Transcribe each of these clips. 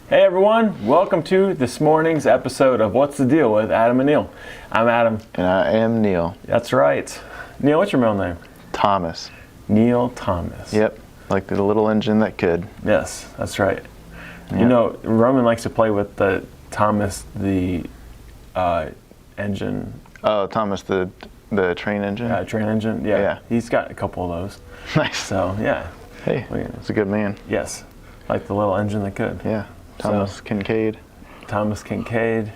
Hey everyone, welcome to this morning's episode of What's the Deal with Adam and Neil. I'm Adam. And I am Neil. That's right. Neil, what's your middle name? Thomas. Neil Thomas. Yep, like the little engine that could. Yes, that's right. Yep. You know, Roman likes to play with the Thomas the engine. Oh, Thomas the train engine? Train engine, yeah. Yeah. He's got a couple of those. Nice. So, yeah. Hey, he's a good man. Yes, like the little engine that could. Yeah. Thomas Kincaid. Thomas Kincaid.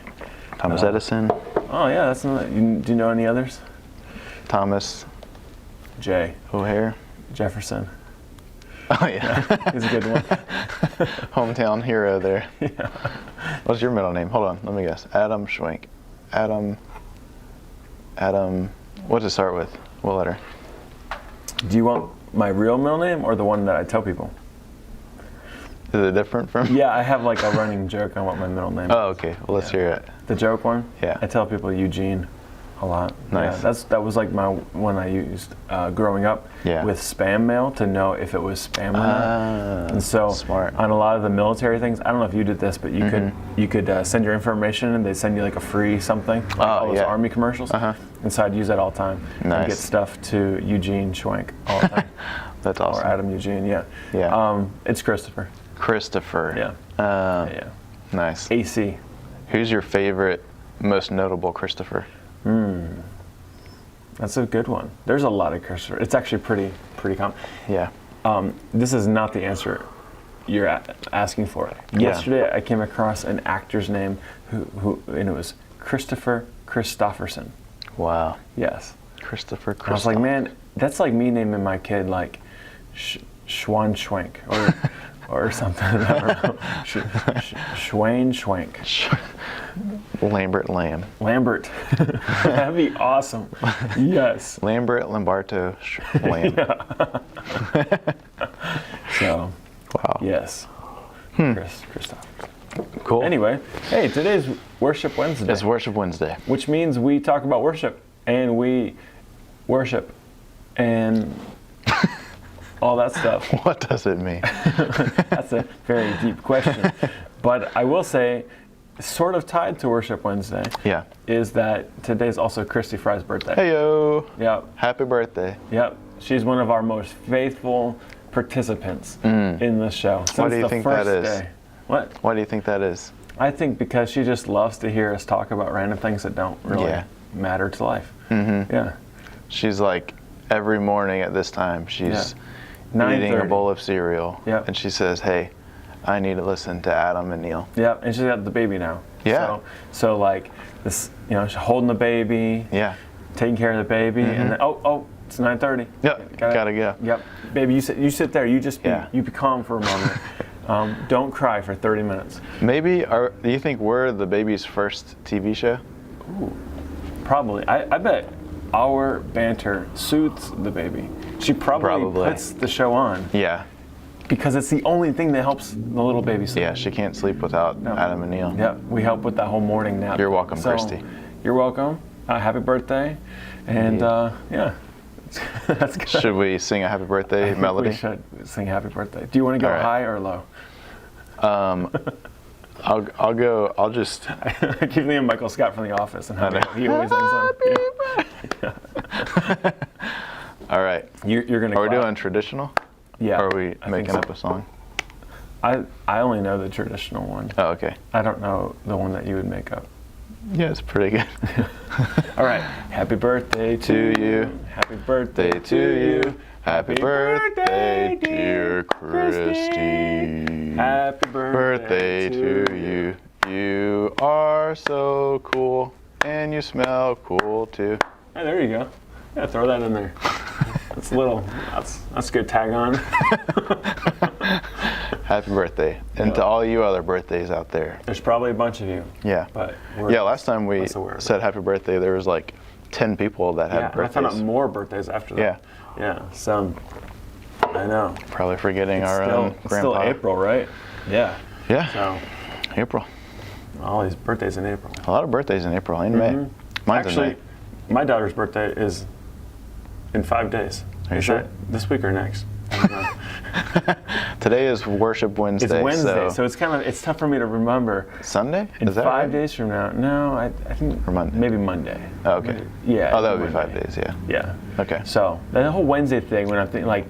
Thomas Edison. Oh yeah, that's another. Do you know any others? Thomas J. O'Hare. Jefferson. Oh yeah. He's a good one. Hometown hero there. Yeah. What's your middle name? Hold on, let me guess. Adam Schwenk. Adam. What does it start with? What letter? Do you want my real middle name or the one that I tell people? Is it different from? Yeah, I have like a running joke on what my middle name is. Oh, okay. Well, let's hear it. The joke one? Yeah. I tell people Eugene a lot. Nice. Yeah, that was like my one I used growing up with spam mail to know if it was spam or not. And so smart. On a lot of the military things, I don't know if you did this, but you could send your information and they'd send you like a free something, like all those Army commercials. And so I'd use that all the time. Nice. And get stuff to Eugene Schwenk all the time. That's awesome. Or Adam Eugene, yeah. Yeah. It's Christopher. Christopher. Yeah. Yeah. Nice. AC. Who's your favorite, most notable Christopher? That's a good one. There's a lot of Christopher. It's actually pretty common. Yeah. This is not the answer you're asking for. Yesterday, I came across an actor's name who and it was Christopher Christopherson. Wow. Yes. Christopher Christopher. I was like, man, that's like me naming my kid like Schwan Schwenk or something. I don't know. Schwain Schwenk. Lambert Lamb. Lambert. That'd be awesome. Yes. Lambert Lamberto Lamb. So. Wow. Yes. Christoph. Cool. Anyway, hey, today's Worship Wednesday. It's Worship Wednesday. Which means we talk about worship and we worship and all that stuff. What does it mean? That's a very deep question. But I will say, sort of tied to Worship Wednesday, is that today's also Christy Fry's birthday. Hey-yo. Yep. Happy birthday. Yep. She's one of our most faithful participants in this show. Why do you think that is? Day. What? Why do you think that is? I think because she just loves to hear us talk about random things that don't really matter to life. Yeah. She's like, every morning at this time, she's eating a bowl of cereal. And she says, hey, I need to listen to Adam and Neil. Yeah, and she's got the baby now. Yeah. So like this, she's holding the baby. Yeah. Taking care of the baby, and then it's 9:30. Yep. Gotta go. Yep. Baby, you sit there. You just be calm for a moment. Don't cry for 30 minutes. Maybe, do you think we're the baby's first TV show? Ooh, probably. I bet our banter suits the baby. She probably puts the show on. Yeah. Because it's the only thing that helps the little baby sleep. Yeah, she can't sleep without Adam and Neil. Yeah, we help with that whole morning nap. You're welcome, Christy. You're welcome. Happy birthday. And that's good. Should we sing a happy birthday melody? We should sing happy birthday. Do you want to go high or low? I'll go. I'll just. I keep thinking of Michael Scott from The Office and how he always ends on. All right. You're gonna. Are we doing traditional? Yeah. Or are we making up a song? I only know the traditional one. Oh, okay. I don't know the one that you would make up. Yeah, it's pretty good. All right. Happy birthday to you. Happy birthday to you. Happy birthday, dear Christy. Happy birthday to you. You are so cool, and you smell cool too. Hey, there you go. Yeah, throw that in there. That's a little. That's a good tag on. Happy birthday, and to all you other birthdays out there. There's probably a bunch of you. Yeah. But last time we said happy birthday, there was like 10 people that had birthdays. I found out more birthdays after that. Yeah. So I know. Probably forgetting our own grandpa. It's still April, right? Yeah. Yeah. So April. All these birthdays in April. A lot of birthdays in April and May. Mine's actually, in May. My daughter's birthday is in 5 days. Are you sure? This week or next? I don't know. Today is Worship Wednesday. It's Wednesday, so it's tough for me to remember. Sunday? Is that 5 days from now? No, I think maybe Monday. Oh, okay. Yeah. Oh, that would be 5 days. Yeah. Yeah. Okay. So the whole Wednesday thing, when I'm thinking, like,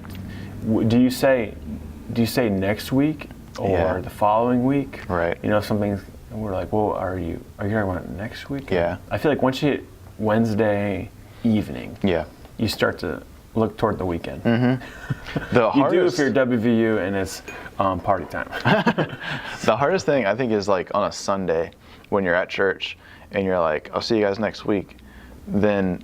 do you say next week or the following week? Right. You know, something. We're like, well, are you talking about next week? Yeah. I feel like once you hit Wednesday evening, you start to look toward the weekend. Mm-hmm. You do if you're WVU and it's party time. The hardest thing I think is like on a Sunday when you're at church and you're like, I'll see you guys next week. Then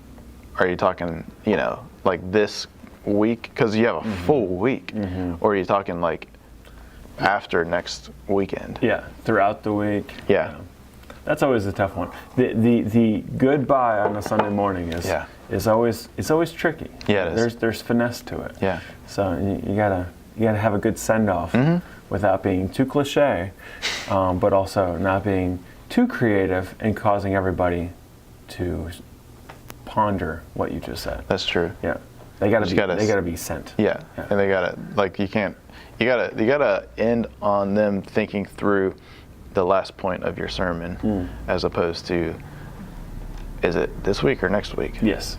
are you talking, you know, like this week? Because you have a full week. Or are you talking like after next weekend? Yeah, throughout the week. Yeah. That's always a tough one. The goodbye on a Sunday morning is always tricky. Yeah, it is. There's finesse to it. Yeah. So you gotta have a good send off without being too cliche, but also not being too creative and causing everybody to ponder what you just said. That's true. Yeah. They gotta be sent. Yeah. And they gotta you gotta end on them thinking through the last point of your sermon, as opposed to, is it this week or next week? Yes.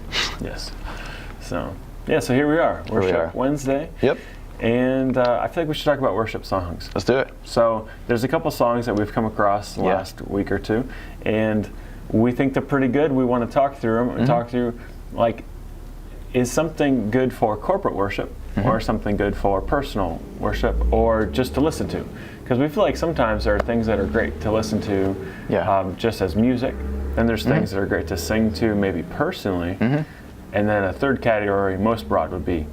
So here we are. Worship Wednesday. Yep. And I feel like we should talk about worship songs. Let's do it. So there's a couple songs that we've come across the last week or two, and we think they're pretty good. We want to talk through them and talk through, like, is something good for corporate worship or something good for personal worship or just to listen to? Because we feel like sometimes there are things that are great to listen to just as music, and there's things that are great to sing to maybe personally, and then a third category, most broad, would be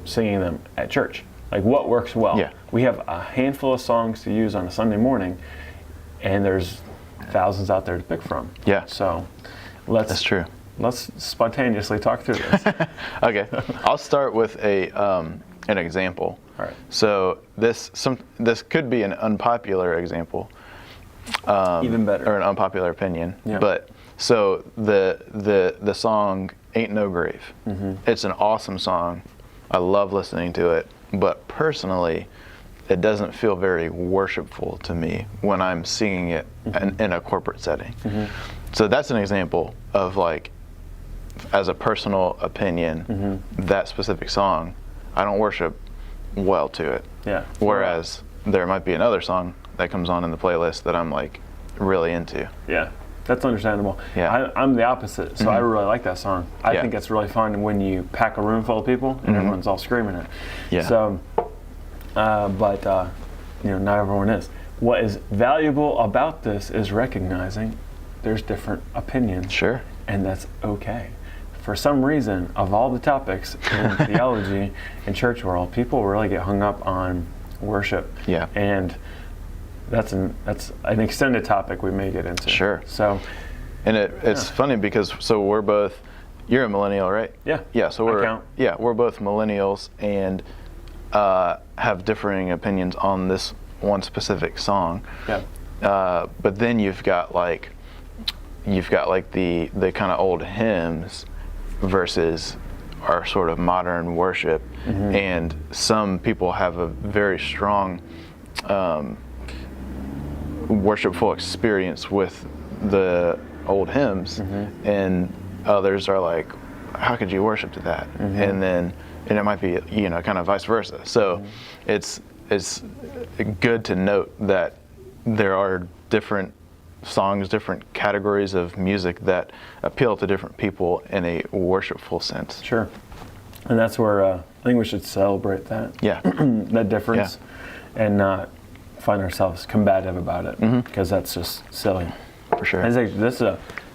singing them at church. Like, what works well? Yeah. We have a handful of songs to use on a Sunday morning, and there's thousands out there to pick from. Yeah. So that's true. Let's spontaneously talk through this. Okay. I'll start with an example. All right. So this could be an unpopular example. Even better. Or an unpopular opinion. Yeah. But so the song "Ain't No Grave." It's an awesome song. I love listening to it. But personally, it doesn't feel very worshipful to me when I'm singing it in a corporate setting. So that's an example of, like, as a personal opinion, that specific song, I don't worship well to it. Yeah. Whereas there might be another song that comes on in the playlist that I'm, like, really into. Yeah. That's understandable. Yeah. I'm the opposite, so I really like that song. I think it's really fun when you pack a room full of people and everyone's all screaming it. Yeah. So, but not everyone is. What is valuable about this is recognizing there's different opinions. Sure. And that's okay. For some reason, of all the topics in theology and church world, people really get hung up on worship. Yeah. And that's an extended topic we may get into. Sure. So, and it's funny because you're a millennial, right? Yeah. Yeah. So we're both millennials and have differing opinions on this one specific song. Yeah. But then you've got like the kind of old hymns versus our sort of modern worship, and some people have a very strong worshipful experience with the old hymns, and others are like, how could you worship to that? And it might be kind of vice versa. So it's good to note that there are different songs, different categories of music that appeal to different people in a worshipful sense. Sure. And that's where I think we should celebrate that. Yeah. That difference, and not find ourselves combative about it, because that's just silly. For sure.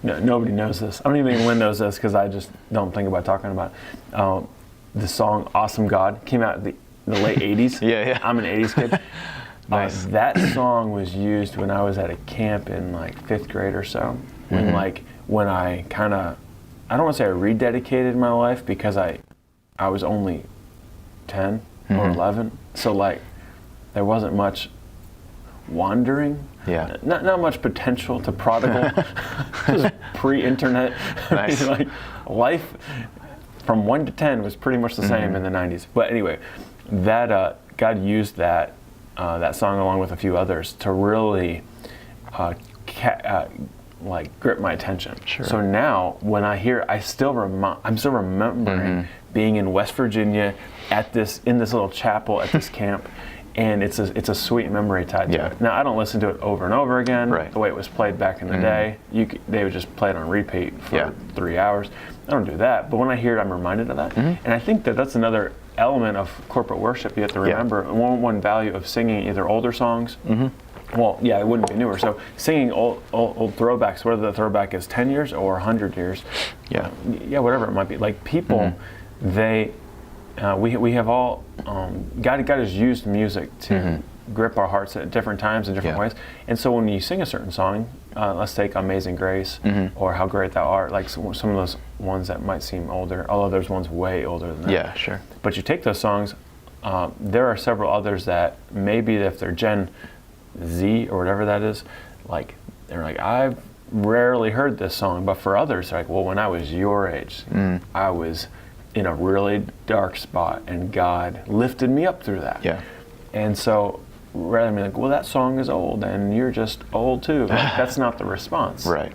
Nobody knows this. I don't even think Lynn knows this because I just don't think about talking about it. The song "Awesome God" came out in the late '80s. Yeah. I'm an '80s kid. Nice. That song was used when I was at a camp in like 5th grade or so. When I kind of, I don't want to say I rededicated my life because I was only 10 or 11. So like there wasn't much wandering. Yeah. Not much potential to prodigal. This was pre-internet. Nice. Like life from 1 to 10 was pretty much the same in the 90s. But anyway, that God used that song along with a few others to really like grip my attention. Sure. So now when I hear, I'm still remembering being in West Virginia in this little chapel at this camp, and it's a sweet memory tied to it. Now I don't listen to it over and over again the way it was played back in the day. They would just play it on repeat for 3 hours. I don't do that, but when I hear it, I'm reminded of that. And I think that's another element of corporate worship you have to remember. One value of singing either older songs. Well, yeah, it wouldn't be newer. So singing old throwbacks, whether the throwback is 10 years or 100 years, whatever it might be. Like people, we have all, God has used music to grip our hearts at different times in different ways. And so when you sing a certain song, let's take Amazing Grace or How Great Thou Art, like some of those ones that might seem older, although there's ones way older than that. Yeah, sure. But you take those songs, there are several others that maybe if they're Gen Z or whatever that is, like they're like, I've rarely heard this song, but for others, like, well, when I was your age, I was in a really dark spot, and God lifted me up through that. Yeah. And so, rather than be like, well, that song is old, and you're just old too. Like, that's not the response. Right.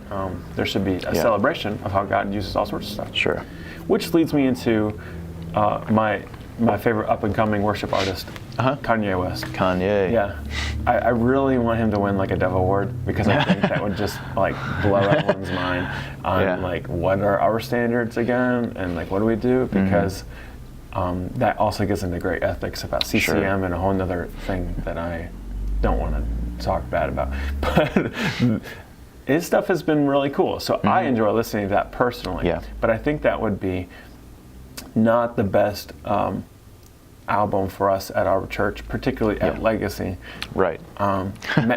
There should be a celebration of how God uses all sorts of stuff. Sure. Which leads me into my favorite up-and-coming worship artist, Kanye West. Kanye. Yeah. I really want him to win like a Dove Award, because I think that would just like blow everyone's mind on like what are our standards again, and like what do we do, because that also gets into great ethics about CCM and a whole other thing that I don't want to talk bad about. But his stuff has been really cool, so I enjoy listening to that personally. Yeah. But I think that would be not the best album for us at our church, particularly at Legacy. Right.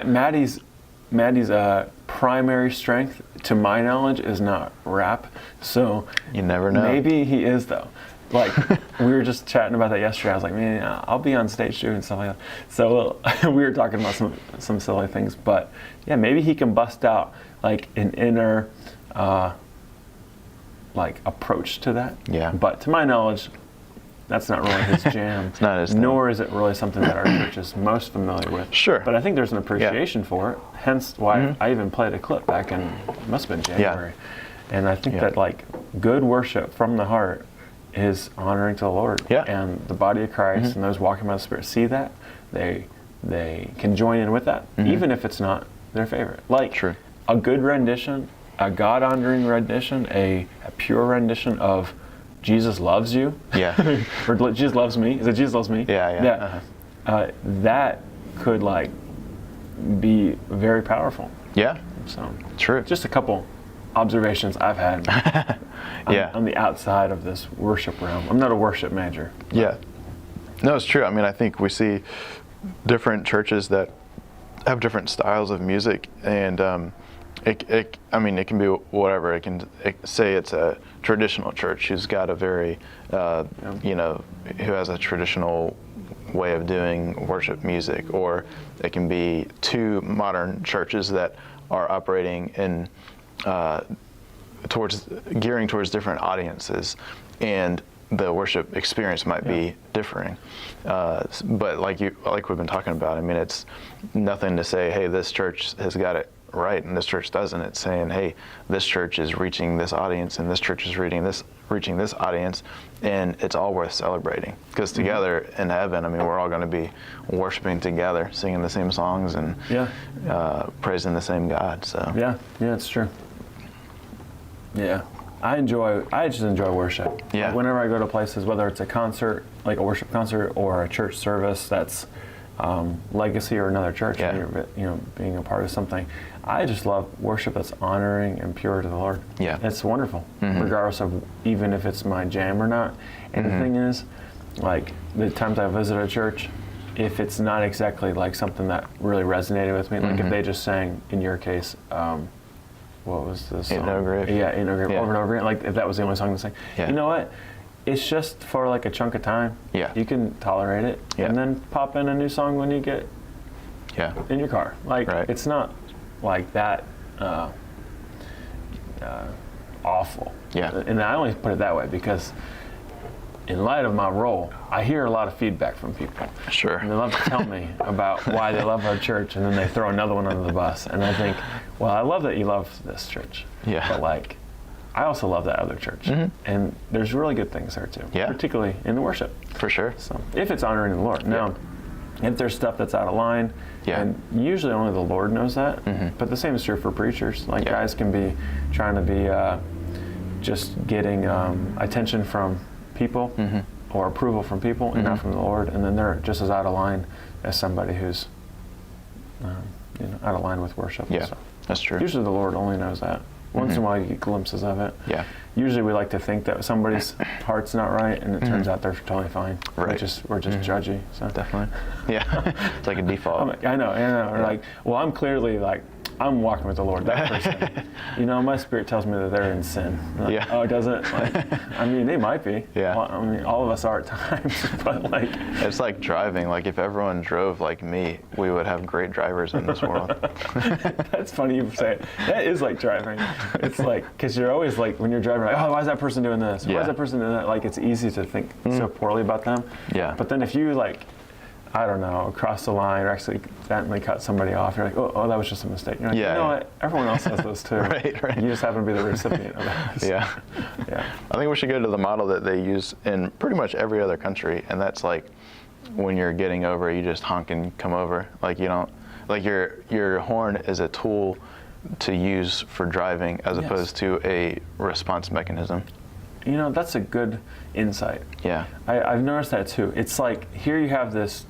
Maddie's primary strength, to my knowledge, is not rap. So you never know. Maybe he is though. Like we were just chatting about that yesterday. I was like, man, I'll be on stage too and stuff like that. So we were talking about some silly things, but yeah, maybe he can bust out like an inner like approach to that. Yeah. But to my knowledge, that's not really his jam. It's not his thing. Nor is it really something that our church is most familiar with. Sure. But I think there's an appreciation for it, hence why I even played a clip back in, it must have been January. And I think that like good worship from the heart is honoring to the Lord. Yeah. And the body of Christ and those walking by the Spirit see that. They can join in with that, even if it's not their favorite. Like a good rendition, a God-honoring rendition, a pure rendition of Jesus Loves You. Yeah. Or Jesus Loves Me. Is it Jesus Loves Me? Yeah. That could like be very powerful. Yeah. So true. Just a couple observations I've had on the outside of this worship realm. I'm not a worship major. Yeah. No, it's true. I mean, I think we see different churches that have different styles of music, and it can be whatever. It can say it's a traditional church who's got a very, who has a traditional way of doing worship music, or it can be two modern churches that are operating in gearing towards different audiences, and the worship experience might be differing. But like we've been talking about, I mean, it's nothing to say, hey, this church has got it right and this church doesn't. It's saying, hey, this church is reaching this audience and this church is reaching this audience, and it's all worth celebrating, because together in heaven, I mean, we're all going to be worshiping together, singing the same songs and praising the same God. So yeah, it's true. Yeah, I just enjoy worship. Yeah. Whenever I go to places, whether it's a concert, like a worship concert, or a church service that's Legacy or another church, being a part of something, I just love worship that's honoring and pure to the Lord. Yeah, it's wonderful, regardless of even if it's my jam or not. And the thing is, like the times I visit a church, if it's not exactly like something that really resonated with me, like if they just sang, in your case, what was this song? Ain't No Grave. Yeah, Ain't No Grave, over and over again. Like if that was the only song to sing, you know what? It's just for like a chunk of time. Yeah. You can tolerate it, and then pop in a new song when you get in your car. Like it's not like that awful. Yeah. And I only put it that way because in light of my role, I hear a lot of feedback from people. Sure. And they love to tell me about why they love our church, and then they throw another one under the bus. And I think, well, I love that you love this church. Yeah. But like, I also love that other church. Mm-hmm. And there's really good things there too. Yeah. Particularly in the worship. For sure. So if it's honoring the Lord. Now, if there's stuff that's out of line, and usually only the Lord knows that, but the same is true for preachers. Like guys can be trying to be just getting attention from people or approval from people and not from the Lord, and then they're just as out of line as somebody who's out of line with worship. Yeah, that's true. Usually the Lord only knows that. Once in a while you get glimpses of it. Yeah. Usually we like to think that somebody's heart's not right, and it turns out they're totally fine. Right. We're just judgy. So. Definitely. Yeah. It's like a default. I know. Or like, well, I'm clearly like, I'm walking with the Lord. That person, my spirit tells me that they're in sin. Like, oh, does it? Like, I mean, they might be. Yeah. Well, I mean, all of us are at times, but like. It's like driving. Like if everyone drove like me, we would have great drivers in this world. That's funny you say it. That is like driving. It's like, because you're always like, when you're driving, like, oh, why is that person doing this? Why is that person doing that? Like, it's easy to think so poorly about them. Yeah. But then if you like, I don't know, cross the line or accidentally cut somebody off, you're like, oh, that was just a mistake. You're like, you know what? Everyone else has those too. Right. You just happen to be the recipient of those. Yeah. I think we should go to the model that they use in pretty much every other country, and that's like when you're getting over, you just honk and come over. Like you don't, like your horn is a tool to use for driving as opposed to a response mechanism. That's a good insight. Yeah. I've noticed that too. It's like here you have this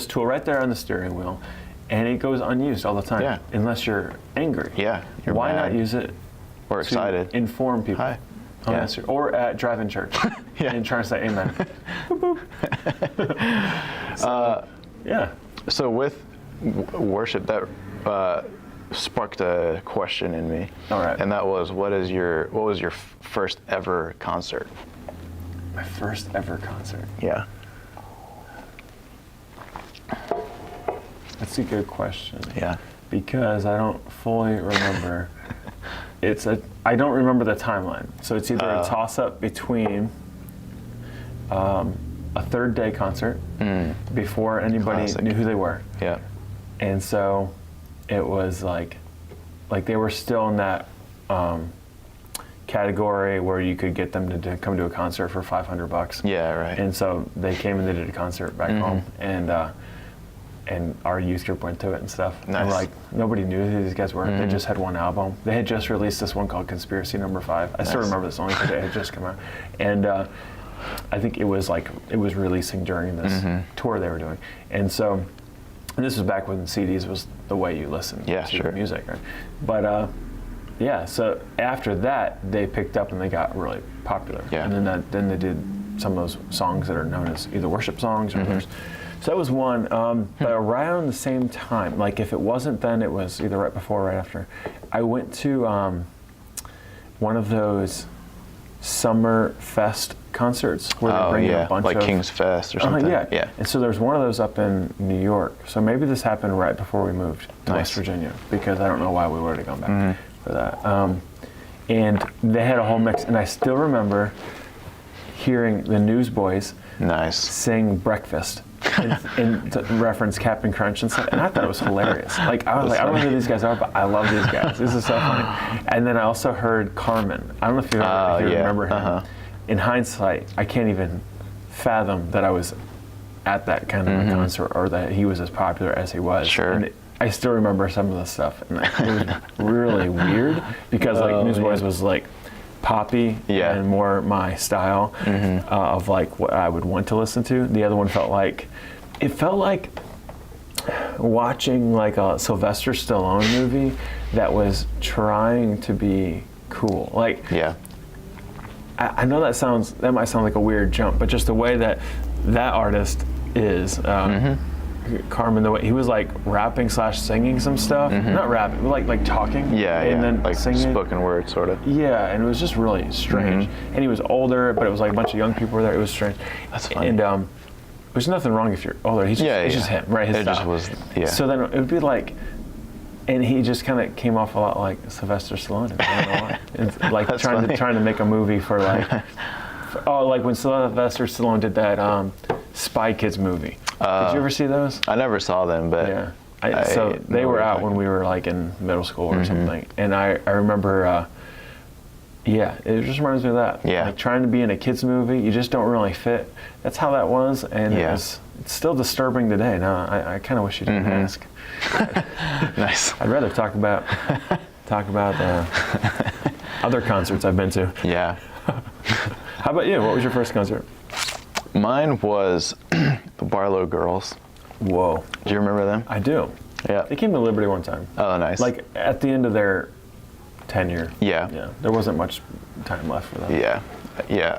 tool right there on the steering wheel, and it goes unused all the time unless you're angry. Yeah. Why not use it or excited? Inform people. Hi. Or at drive-in church and trying to say amen. Boop, boop. So with worship, that sparked a question in me. All right. And that was, what was your first ever concert? My first ever concert. Yeah. That's a good question. Yeah. Because I don't fully remember. I don't remember the timeline. So it's either a toss-up between a third day concert before anybody knew who they were. Yeah. And so it was like they were still in that category where you could get them to come to a concert for $500. Yeah, right. And so they came and they did a concert back home, and our youth group went to it and stuff. Nice. And like nobody knew who these guys were. They just had one album. They had just released this one called Conspiracy No. 5. I still remember this song because it had just come out. And I think it was releasing during this tour they were doing. And so, and this was back when CDs was the way you listened to music, right? But so after that they picked up and they got really popular. Yeah. And then they did some of those songs that are known as either worship songs or others. So that was one. But around the same time, like if it wasn't then, it was either right before or right after. I went to one of those summer fest concerts where they bring a bunch like King's Fest or something. Yeah. And so there's one of those up in New York. So maybe this happened right before we moved to West Virginia, because I don't know why we would have gone back for that. And they had a whole mix, and I still remember hearing the Newsboys sing Breakfast and to reference Captain Crunch and stuff, and I thought it was hilarious. Like I was like, I don't know who these guys are, but I love these guys. This is so funny. And then I also heard Carmen. I don't know if you remember him. In hindsight, I can't even fathom that I was at that kind of a concert, or that he was as popular as he was. Sure. And I still remember some of the stuff, and it was really weird because like Newsboys was like poppy and more my style of like what I would want to listen to. The other one felt like watching like a Sylvester Stallone movie that was trying to be cool. Like I know that might sound like a weird jump, but just the way that artist is, Carmen, the way he was like rapping / singing some stuff, not rapping, but like talking, and then like singing, spoken word sort of. Yeah, and it was just really strange. And he was older, but it was like a bunch of young people were there. It was strange. That's funny. And there's nothing wrong if you're older. It's just him, right? His style. Just was, So then it would be like. And he just kind of came off a lot like Sylvester Stallone. I don't know why. It's like trying to make a movie for like Oh, like when Sylvester Stallone did that Spy Kids movie. Did you ever see those? I never saw them, but yeah. So they were out when we were like in middle school or something, and I remember. Yeah, it just reminds me of that. Yeah. Like trying to be in a kids movie, you just don't really fit. That's how that was, and it's still disturbing today. Now, I kind of wish you didn't ask. Nice. I'd rather talk about other concerts I've been to. Yeah. How about you? What was your first concert? Mine was the Barlow Girls. Whoa. Do you remember them? I do. Yeah. They came to Liberty one time. Oh, nice. Like at the end of their tenure. Yeah. Yeah. There wasn't much time left for them. Yeah. Yeah.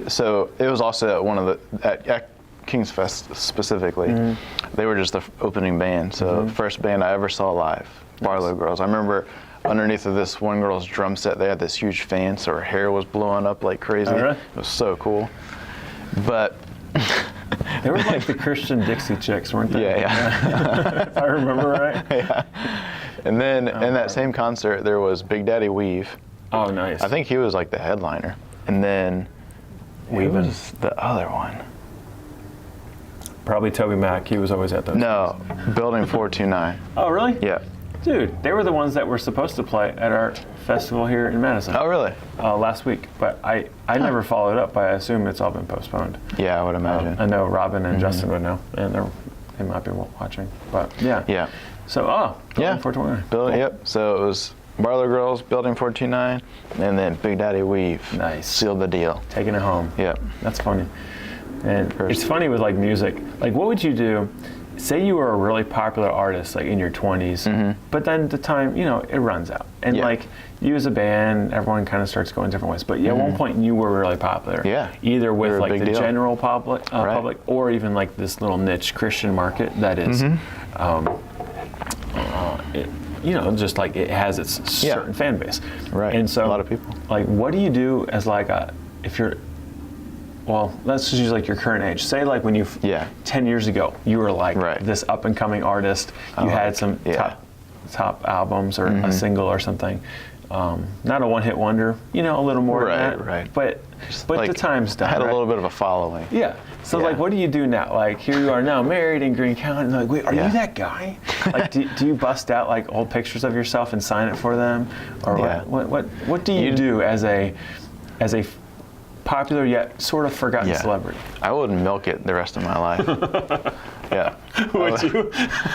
So it was also at one of at King's Fest specifically. They were just the opening band. So first band I ever saw live, Barlow Girls. I remember underneath of this one girl's drum set, they had this huge fan, so her hair was blowing up like crazy. Oh, really? It was so cool. But they were like the Christian Dixie Chicks, weren't they? Yeah. If I remember right. Yeah. And then in that same concert, there was Big Daddy Weave. Oh, nice. I think he was like the headliner. And then who was the other one? Probably Toby Mac. He was always at those. No, Building 429. Oh, really? Yeah. Dude, they were the ones that were supposed to play at our festival here in Madison. Oh, really? Last week. But I never followed up. I assume it's all been postponed. Yeah, I would imagine. I know Robin and Justin would know. And they might be watching. But yeah. Yeah. So, Building 429. Cool. Yep. So it was Barlow Girls, Building 429, and then Big Daddy Weave. Nice. Sealed the deal. Taking it home. Yep. That's funny. And it's funny with like music. Like, what would you do? Say you were a really popular artist, like in your 20s, but then the time, it runs out. And like you as a band, everyone kind of starts going different ways. But at one point you were really popular. Yeah. Either with like the deal. general public, or even like this little niche Christian market that is, just like it has its certain fan base. Right. And so a lot of people. Like, what do you do as like let's just use like your current age. Say like when 10 years ago, you were like this up and coming artist. You had some top albums or a single or something. Not a one hit wonder, a little more than that. Right. But like, the time's done. I had a little bit of a following. Yeah. So like, what do you do now? Like here you are now married in Greene County. And like, wait, are you that guy? Like, do you bust out like old pictures of yourself and sign it for them? Or what do you do as a popular yet sort of forgotten celebrity? I would milk it the rest of my life. Yeah. Would you?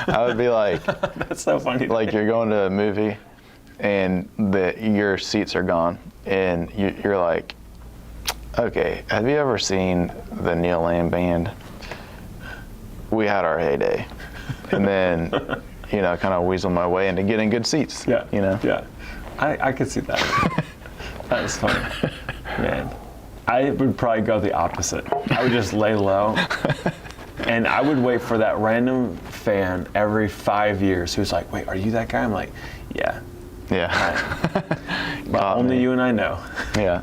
I would be like, that's so funny. Like you're going to a movie and your seats are gone and you're like, okay, have you ever seen the Neil Land Band? We had our heyday. And then, kind of weasel my way into getting good seats. Yeah. Yeah. I could see that. That is funny. Man. I would probably go the opposite. I would just lay low, and I would wait for that random fan every 5 years who's like, wait, are you that guy? I'm like, yeah. Yeah. But only you and I know. Yeah.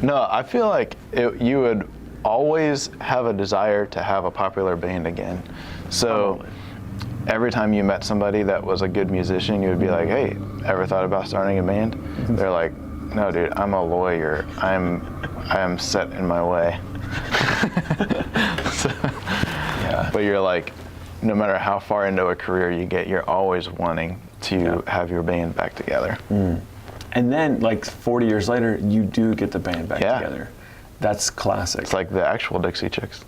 No, I feel like you would always have a desire to have a popular band again. So every time you met somebody that was a good musician, you would be like, hey, ever thought about starting a band? They're like, no, dude, I'm a lawyer. I am set in my way. But you're like, no matter how far into a career you get, you're always wanting to have your band back together. And then, like 40 years later, you do get the band back together. That's classic. It's like the actual Dixie Chicks.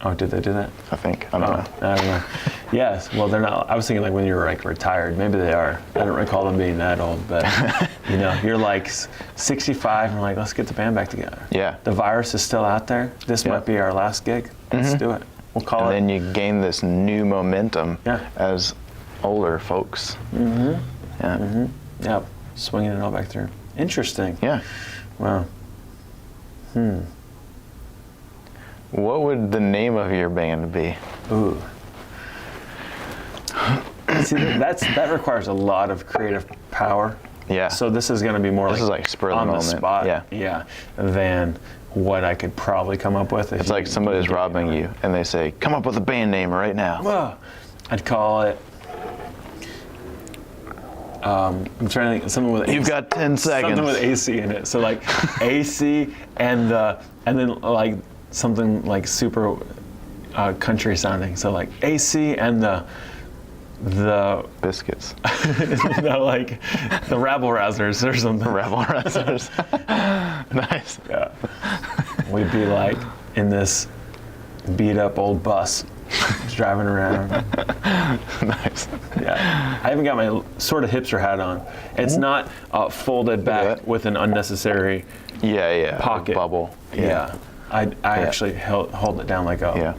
Oh, did they do that? I think. I don't know. I don't know. Yes. Well, they're not. I was thinking like when you were like retired. Maybe they are. I don't recall them being that old. But you're like 65, and we're like, let's get the band back together. Yeah. The virus is still out there. This might be our last gig. Let's do it. We'll call it. And then you gain this new momentum as older folks. Yeah. Swinging it all back through. Interesting. Yeah. Wow. What would the name of your band be? Ooh. See, that requires a lot of creative power. Yeah. So this is going to be more like spur of the moment. spot. Yeah. Than what I could probably come up with. It's like somebody's robbing you, and they say, "Come up with a band name right now." I'd call it I'm trying to think something with You've got 10 seconds. Something with AC in it. So like AC and then like something like super country sounding. So like AC and the biscuits. No, like the rabble rousers or something. Rabble rousers. Nice. Yeah. We'd be like in this beat up old bus driving around. Nice. Yeah. I haven't got my sort of hipster hat on. It's not folded back with an unnecessary pocket. Bubble. Yeah. I actually hold it down like a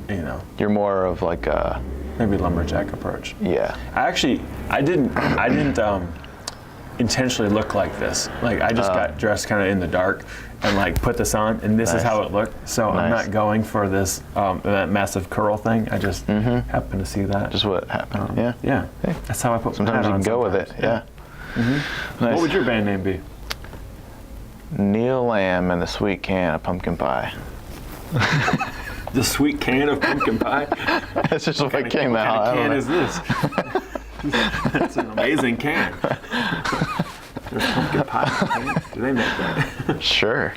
you know. You're more of like a maybe lumberjack approach. Yeah. I didn't intentionally look like this. Like I just got dressed kind of in the dark and like put this on, and this is how it looked. So I'm not going for this that massive curl thing. I just happened to see that. Just what happened. Yeah. Hey. That's how I put. Sometimes you can go with it. Yeah. Mm-hmm. Nice. What would your band name be? Neil Lamb and the Sweet Can of Pumpkin Pie. The sweet can of pumpkin pie? That's just what came out. What kind of can is this? That's an amazing can. There's pumpkin pie. Do they make that? Sure.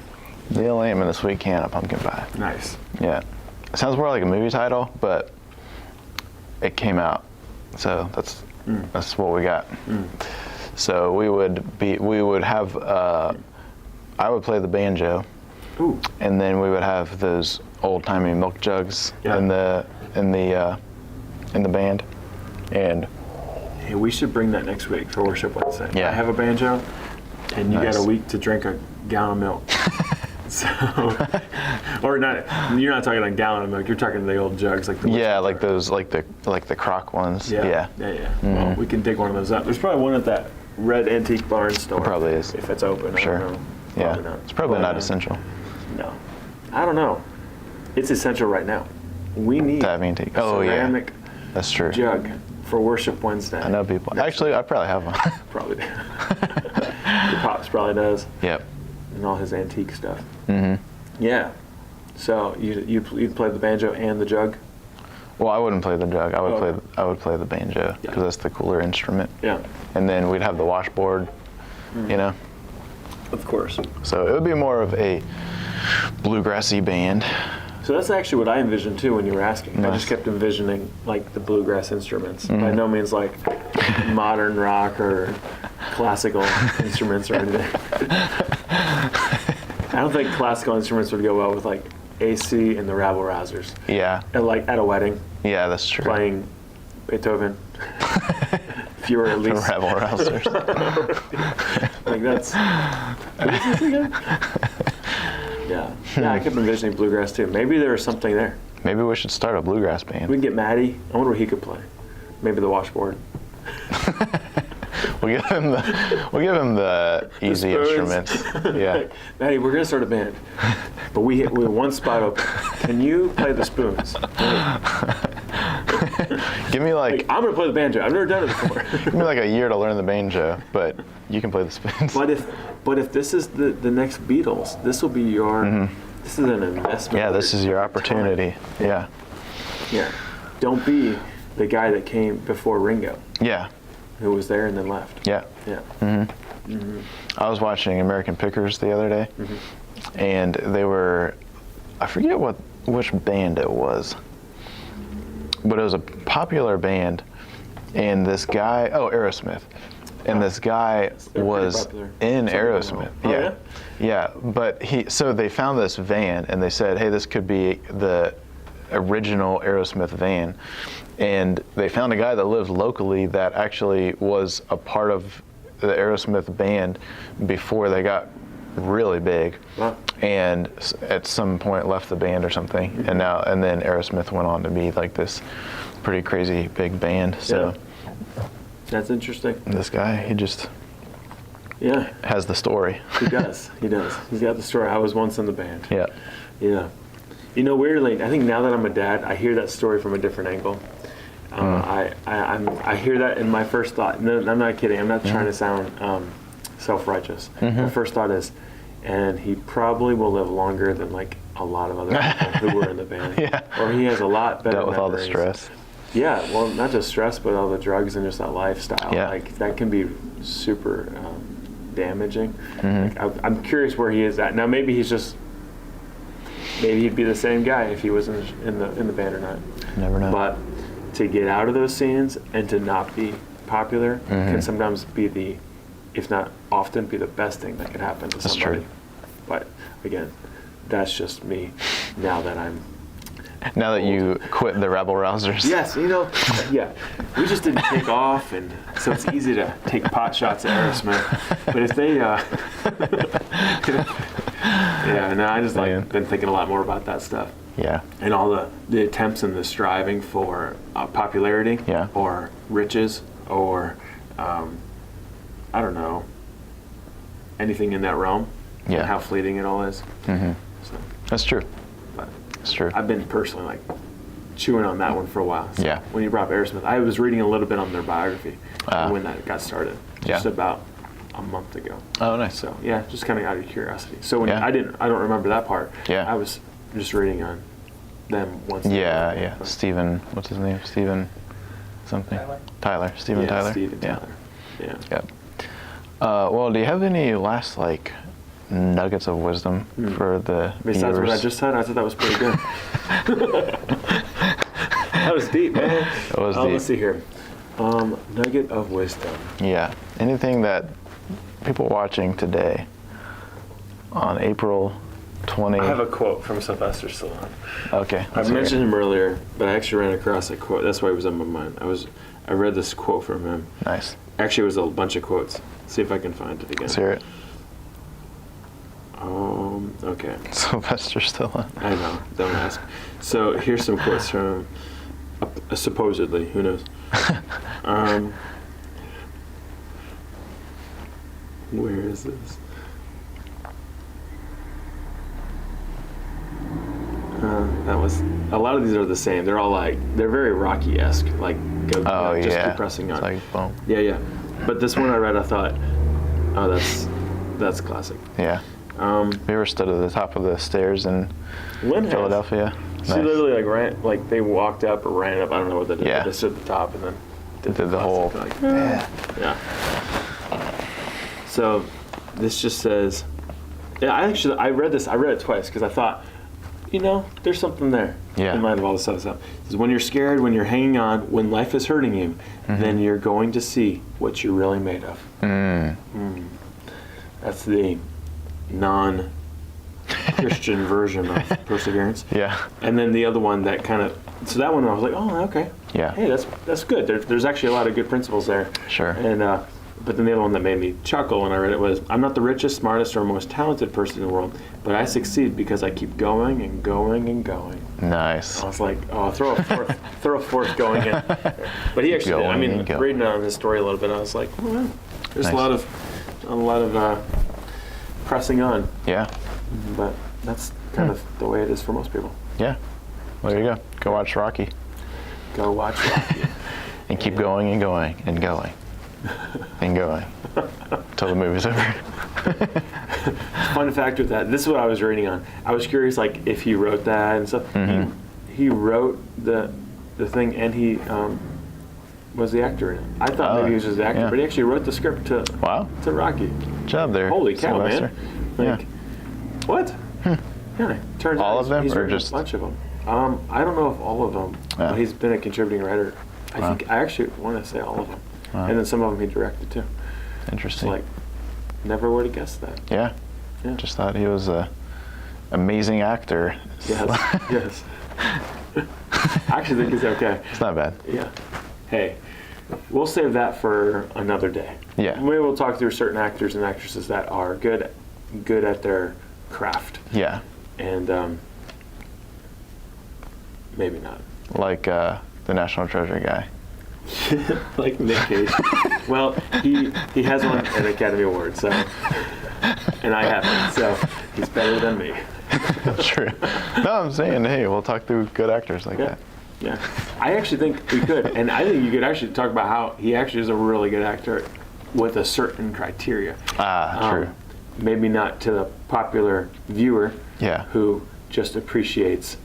Neil Lamb and the Sweet Can of Pumpkin Pie. Nice. Yeah. It sounds more like a movie title, but it came out. So that's what we got. So we would have I would play the banjo. Ooh. And then we would have those old-timey milk jugs in the band. And hey, we should bring that next week for Worship Wednesday. Yeah. I have a banjo, and you got a week to drink a gallon of milk. So, or not? You're not talking a gallon of milk. You're talking the old jugs, like the like those, like the crock ones. Yeah. Well, we can dig one of those up. There's probably one at that red antique barn store. It probably is. If it's open. Sure. I don't know. Probably not. It's probably not essential. No. I don't know. It's essential right now. We need to have antique. ceramic that's true. jug for Worship Wednesday. I know people. Actually, I probably have one. Probably do. Your pops probably does. Yep. And all his antique stuff. Mm-hmm. Yeah. So you'd play the banjo and the jug? Well, I wouldn't play the jug. I would play the banjo because that's the cooler instrument. Yeah. And then we'd have the washboard. You know. Of course. So it would be more of a bluegrassy band. So that's actually what I envisioned too when you were asking. Nice. I just kept envisioning like the bluegrass instruments. By no means like modern rock or classical instruments or anything. I don't think classical instruments would go well with like AC and the rabble rousers. Yeah. At a wedding. Yeah, that's true. Playing Beethoven. If you were at least the rabble rousers. Like that's. What is this again? Yeah, I kept envisioning bluegrass too. Maybe there was something there. Maybe we should start a bluegrass band. We can get Maddie. I wonder what he could play. Maybe the washboard. We'll give him the easy instruments. Yeah. Maddie, we're gonna start a band, but we have one spot open. Can you play the spoons? Give me like I'm gonna play the banjo. I've never done it before. Give me like a year to learn the banjo, but you can play the spoons. But if this is the next Beatles, this will be your. This is an investment. Yeah, this is your opportunity. Yeah. Yeah. Don't be the guy that came before Ringo. Yeah. Who was there and then left. Yeah. Yeah. I was watching American Pickers the other day, and they were, I forget which band it was, but it was a popular band, and this guy, Aerosmith, and this guy was in Aerosmith. Yeah, but so they found this van, and they said, hey, this could be the original Aerosmith van. And they found a guy that lived locally that actually was a part of the Aerosmith band before they got really big. Wow. And at some point left the band or something. And then Aerosmith went on to be like this pretty crazy big band. So that's interesting. This guy, he just has the story. He does. He's got the story. I was once in the band. Yeah. Yeah. You know, weirdly, I think now that I'm a dad, I hear that story from a different angle. I hear that in my first thought. No, I'm not kidding. I'm not trying to sound self-righteous. My first thought is, and he probably will live longer than like a lot of other people who were in the band. Yeah. Or he has a lot better dealt with memories. all the stress. Yeah, well, not just stress, but all the drugs and just that lifestyle. Yeah. Like, that can be super damaging. Like, I'm curious where he is at. Now, maybe he'd be the same guy if he was in the band or not. Never know. But to get out of those scenes and to not be popular can sometimes be if not often, be the best thing that could happen to somebody. That's true. But again, that's just me now that I'm Now that you quit the Rebel Rousers. Yes, yeah. We just didn't take off, and so it's easy to take pot shots at Aerosmith. But if they, I just been thinking a lot more about that stuff. Yeah. And all the attempts and the striving for popularity, or riches, or I don't know, anything in that realm. Yeah. And how fleeting it all is. Mm-hmm. So, that's true. But that's true. I've been personally chewing on that one for a while. So yeah. When you brought up Aerosmith, I was reading a little bit on their biography when that got started. Just about a month ago. Oh, nice. So yeah, just kind of out of curiosity. So when I don't remember that part. Yeah. I was just reading on them once. Yeah. Stephen, what's his name? Stephen something. Tyler. Stephen Tyler. Stephen Tyler. Yeah. Yep. Well, do you have any last nuggets of wisdom for the Besides viewers? what I just said, I thought that was pretty good. That was deep, man. It was deep. Let's see here. Nugget of wisdom. Yeah. Anything that people watching today on April 20. I have a quote from Sylvester Stallone. Okay. I mentioned him earlier, but I actually ran across a quote. That's why it was on my mind. I read this quote from him. Nice. Actually, it was a bunch of quotes. See if I can find it again. Let's hear it. Okay. Sylvester Stallone. I know. Don't ask. So here's some quotes from supposedly. Who knows? Where is this? That was a lot of these are the same. They're all they're very Rocky-esque. Just keep pressing on. It's boom. Yeah. But this one I read, I thought, oh, that's classic. Yeah. Have you ever stood at the top of the stairs in Philadelphia? She literally ran, they walked up or ran up. I don't know what they did. Yeah. They stood at the top and then did the whole. Yeah. So this just says, I read this. I read it twice because I thought, there's something there. Yeah. In light of all this other stuff. It says, when you're scared, when you're hanging on, when life is hurting you, then you're going to see what you're really made of. That's the non-Christian version of perseverance. Yeah. And then the other one that so that one I was like, oh, okay. Yeah. Hey, that's good. There's actually a lot of good principles there. Sure. And but then the other one that made me chuckle when I read it was, I'm not the richest, smartest, or most talented person in the world, but I succeed because I keep going and going and going. Nice. I was like, oh, throw a fourth going in. But he actually did. I mean, reading on his story a little bit, I was like, oh, wow. There's a lot of pressing on. Yeah. But that's kind of the way it is for most people. Yeah. Well, there you go. Go watch Rocky. Go watch Rocky. And keep going and going and going. And going. Until the movie's over. Fun fact with that, this is what I was reading on. I was curious, if he wrote that and stuff. He wrote the thing, and he was the actor in it. I thought maybe he was just the actor, but he actually wrote the script to Rocky. Good job there. Holy cow, Sylvester. man! What? Yeah, turns all out of them, he's or just a bunch of them. I don't know if all of them, but he's been a contributing writer. I actually want to say all of them, and then some of them he directed too. Interesting. It's never would have guessed that. Yeah. Just thought he was a amazing actor. Yes. I actually think he's okay. It's not bad. Yeah. Hey, we'll save that for another day. Yeah. Maybe we'll talk through certain actors and actresses that are good at their craft. Yeah. And maybe not. Like the National Treasure guy. Like Nick Cage. Well, he has won an Academy Award, so, and I haven't, so he's better than me. True. No, I'm saying, hey, we'll talk through good actors like that. Yeah. I actually think we could, and I think you could actually talk about how he actually is a really good actor with a certain criteria. True. Maybe not to the popular viewer who just appreciates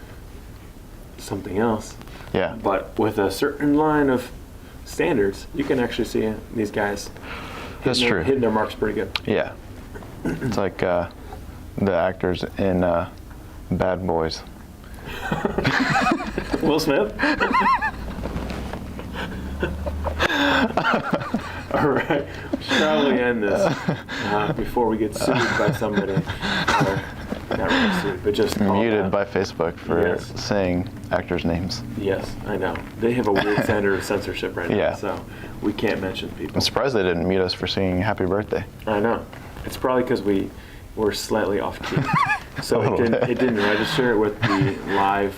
something else. Yeah. But with a certain line of standards, you can actually see these guys hitting their marks pretty good. Yeah. It's like the actors in Bad Boys. Will Smith? All right. We should probably end this before we get sued by somebody. Not really sued, but just muted by Facebook for saying actors' names. Yes, I know. They have a weird standard of censorship right now, so we can't mention people. I'm surprised they didn't mute us for singing Happy Birthday. I know. It's probably because we were slightly off key. So it didn't register with the live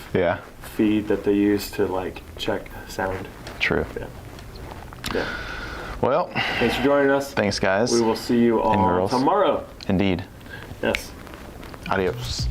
feed that they use to like check sound. True. Yeah. Well, thanks for joining us. Thanks, guys. We will see you all tomorrow. Indeed. Yes. Adios.